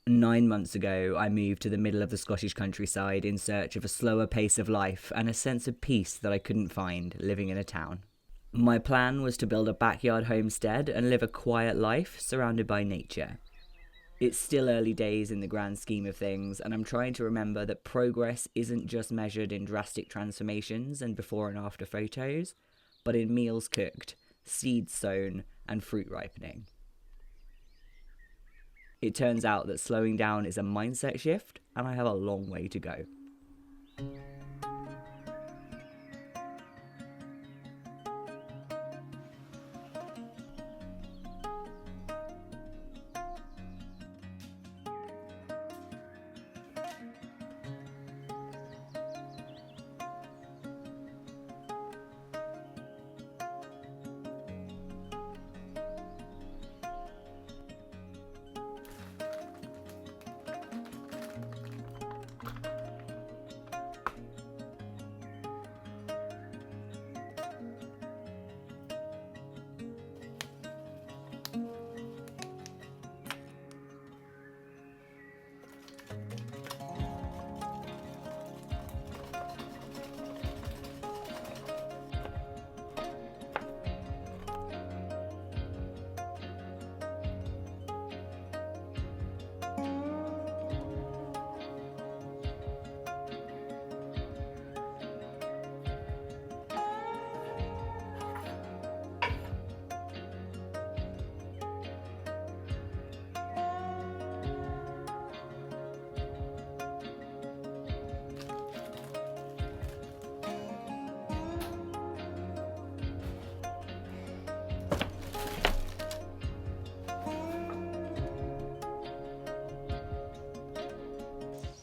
9 months ago, I moved to the middle of the Scottish countryside in search of a slower pace of life and a sense of peace that I couldn't find living in a town. My plan was to build a backyard homestead and live a quiet life surrounded by nature. It's still early days in the grand scheme of things, and I'm trying to remember that progress isn't just measured in drastic transformations and before and after photos, but in meals cooked, seeds sown, and fruit ripening. It turns out that slowing down is a mindset shift, and I have a long way to go.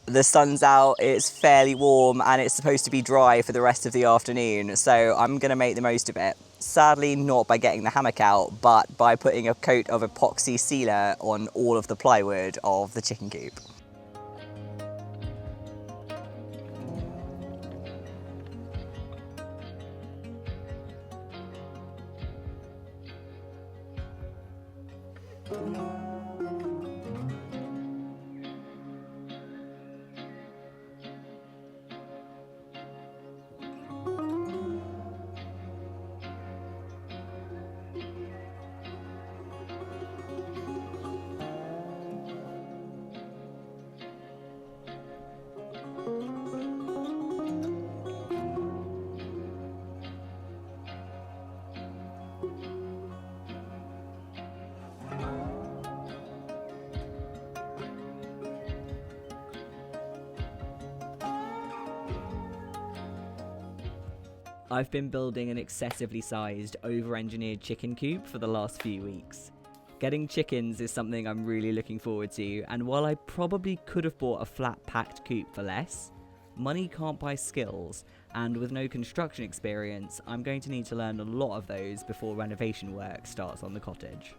The sun's out, it's fairly warm, and it's supposed to be dry for the rest of the afternoon, so I'm going to make the most of it. Sadly, not by getting the hammock out, but by putting a coat of epoxy sealer on all of the plywood of the chicken coop. I've been building an excessively sized, over-engineered chicken coop for the last few weeks. Getting chickens is something I'm really looking forward to, and while I probably could have bought a flat-packed coop for less, money can't buy skills, and with no construction experience, I'm going to need to learn a lot of those before renovation work starts on the cottage.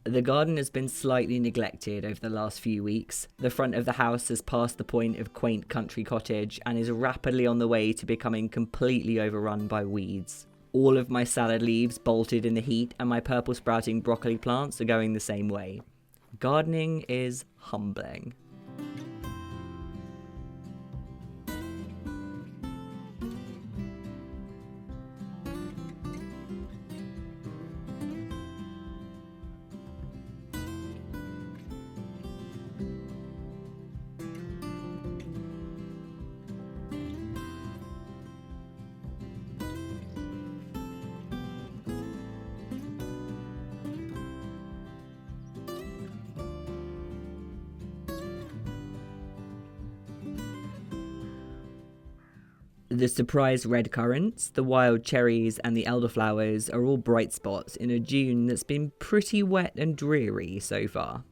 The garden has been slightly neglected over the last few weeks. The front of the house has passed the point of quaint country cottage and is rapidly on the way to becoming completely overrun by weeds. All of my salad leaves bolted in the heat, and my purple sprouting broccoli plants are going the same way. Gardening is humbling. The surprise red currants, the wild cherries, and the elderflowers are all bright spots in a June that's been pretty wet and dreary so far.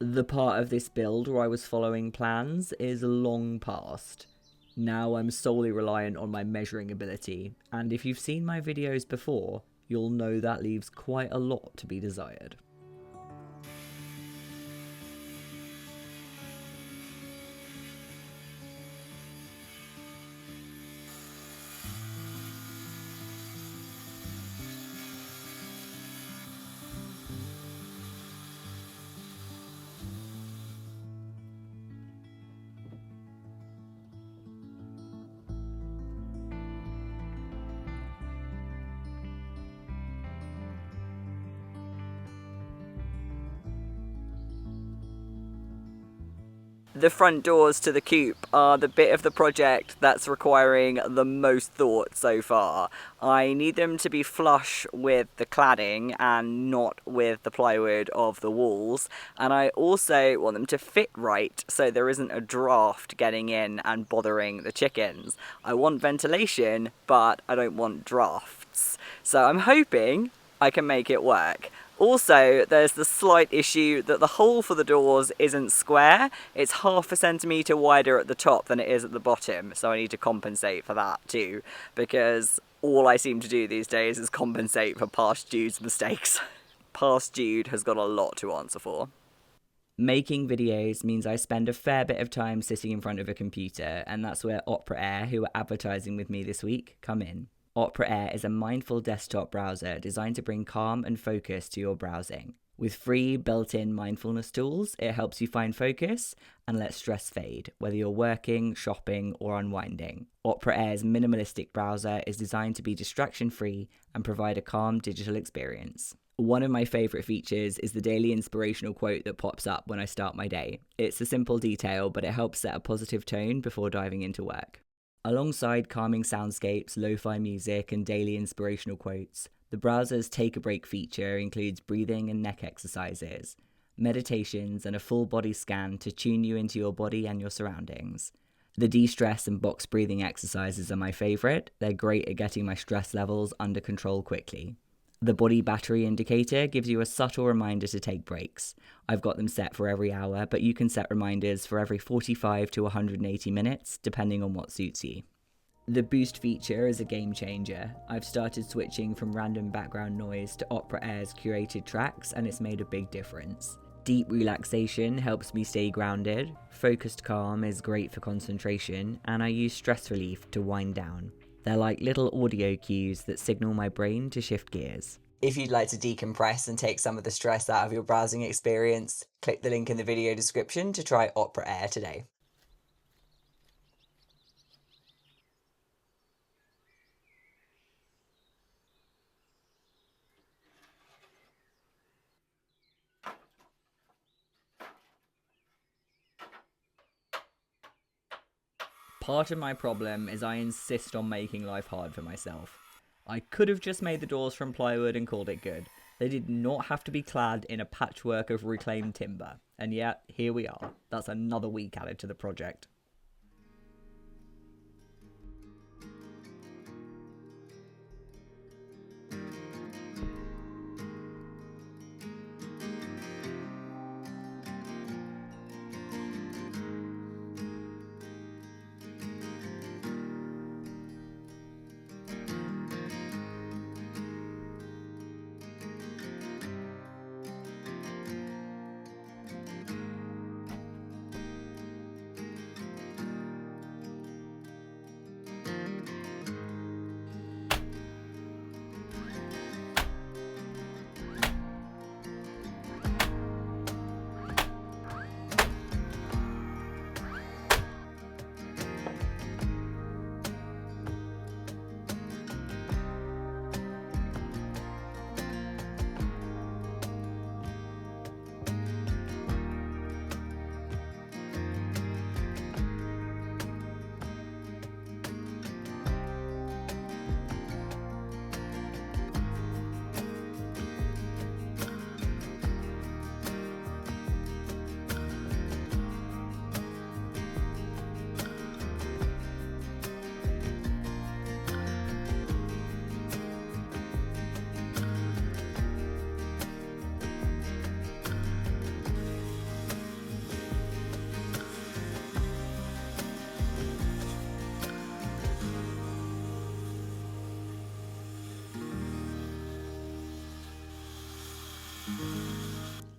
The part of this build where I was following plans is long past. Now I'm solely reliant on my measuring ability, and if you've seen my videos before, you'll know that leaves quite a lot to be desired. The front doors to the coupe are the bit of the project that's requiring the most thought so far. I need them to be flush with the cladding and not with the plywood of the walls, and I also want them to fit right so there isn't a draft getting in and bothering the chickens. I want ventilation, but I don't want drafts. So I'm hoping I can make it work. Also, there's the slight issue that the hole for the doors isn't square. It's 1/2 centimetre wider at the top than it is at the bottom, so I need to compensate for that too, because all I seem to do these days is compensate for past Jude's mistakes. Past Jude has got a lot to answer for. Making videos means I spend a fair bit of time sitting in front of a computer, and that's where Opera Air, who are advertising with me this week, come in. Opera Air is a mindful desktop browser designed to bring calm and focus to your browsing. With free built-in mindfulness tools, it helps you find focus and let stress fade, whether you're working, shopping, or unwinding. Opera Air's minimalistic browser is designed to be distraction-free and provide a calm digital experience. One of my favourite features is the daily inspirational quote that pops up when I start my day. It's a simple detail, but it helps set a positive tone before diving into work. Alongside calming soundscapes, lo-fi music, and daily inspirational quotes, the browser's Take a Break feature includes breathing and neck exercises. meditations, and a full body scan to tune you into your body and your surroundings. The de-stress and box breathing exercises are my favourite. They're great at getting my stress levels under control quickly. The body battery indicator gives you a subtle reminder to take breaks. I've got them set for every hour, but you can set reminders for every 45 to 180 minutes, depending on what suits you. The boost feature is a game changer. I've started switching from random background noise to Opera Air's curated tracks, and it's made a big difference. Deep relaxation helps me stay grounded, focused calm is great for concentration, and I use stress relief to wind down. They're like little audio cues that signal my brain to shift gears. If you'd like to decompress and take some of the stress out of your browsing experience, click the link in the video description to try Opera Air today. Part of my problem is I insist on making life hard for myself. I could have just made the doors from plywood and called it good. They did not have to be clad in a patchwork of reclaimed timber. And yet, here we are. That's another week added to the project.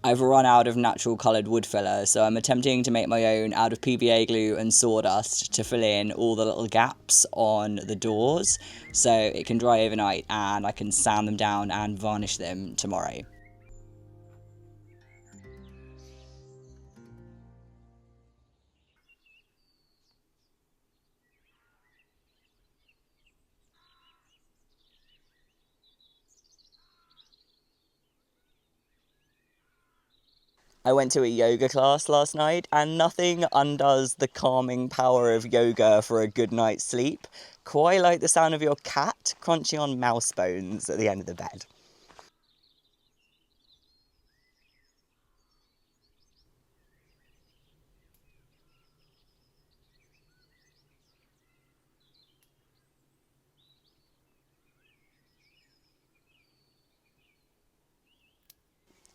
I've run out of natural coloured wood filler, so I'm attempting to make my own out of PVA glue and sawdust to fill in all the little gaps on the doors so it can dry overnight and I can sand them down and varnish them tomorrow. I went to a yoga class last night, and nothing undoes the calming power of yoga for a good night's sleep. Quite like the sound of your cat crunching on mouse bones at the end of the bed.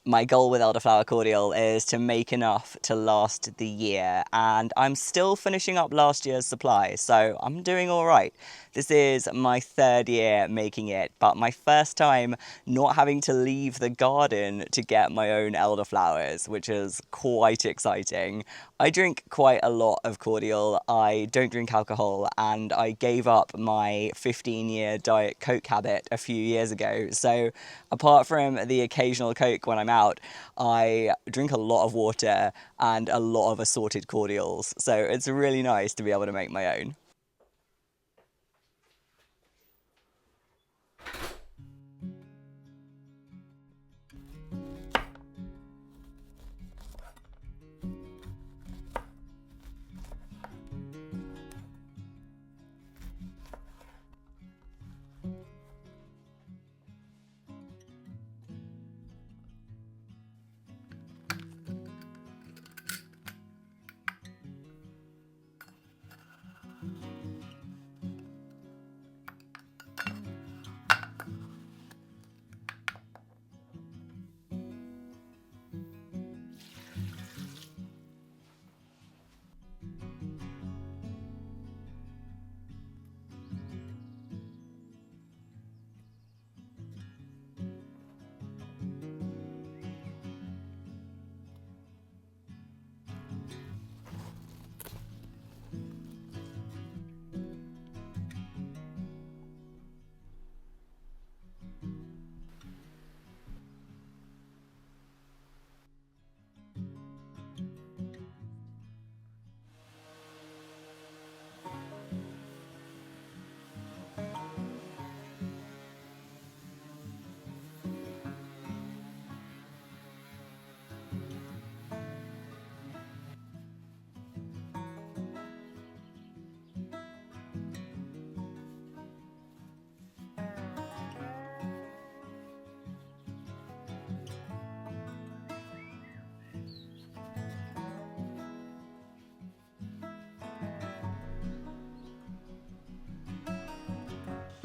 My goal with elderflower cordial is to make enough to last the year, and I'm still finishing up last year's supply, so I'm doing all right. This is my third year making it, but my first time not having to leave the garden to get my own elderflowers, which is quite exciting. I drink quite a lot of cordial, I don't drink alcohol, and I gave up my 15-year Diet Coke habit a few years ago, so apart from the occasional Coke when I'm out, I drink a lot of water and a lot of assorted cordials, so it's really nice to be able to make my own.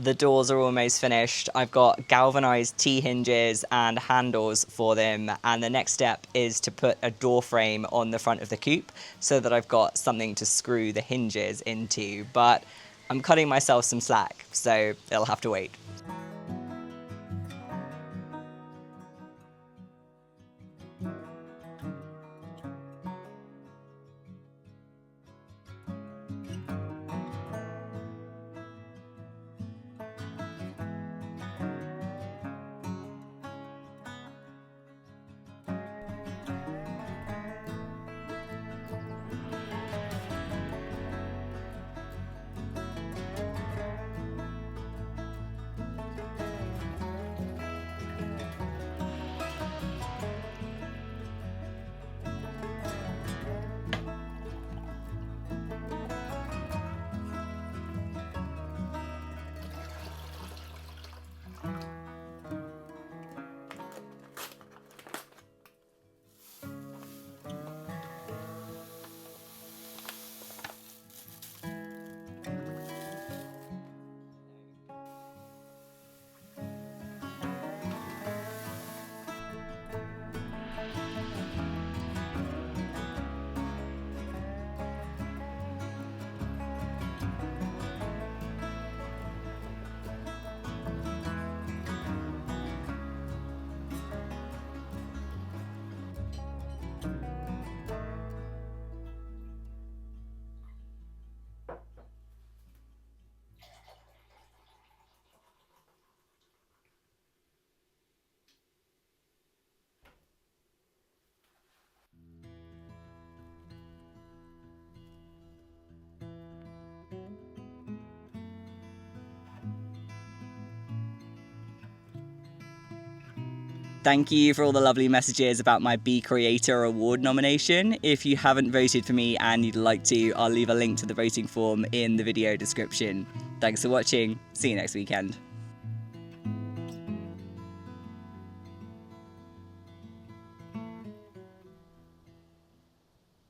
The doors are almost finished. I've got galvanized T-hinges and handles for them, and the next step is to put a door frame on the front of the coupe so that I've got something to screw the hinges into, but I'm cutting myself some slack, so it'll have to wait. Thank you for all the lovely messages about my Be Creator Award nomination. If you haven't voted for me and you'd like to, I'll leave a link to the voting form in the video description. Thanks for watching. See you next weekend.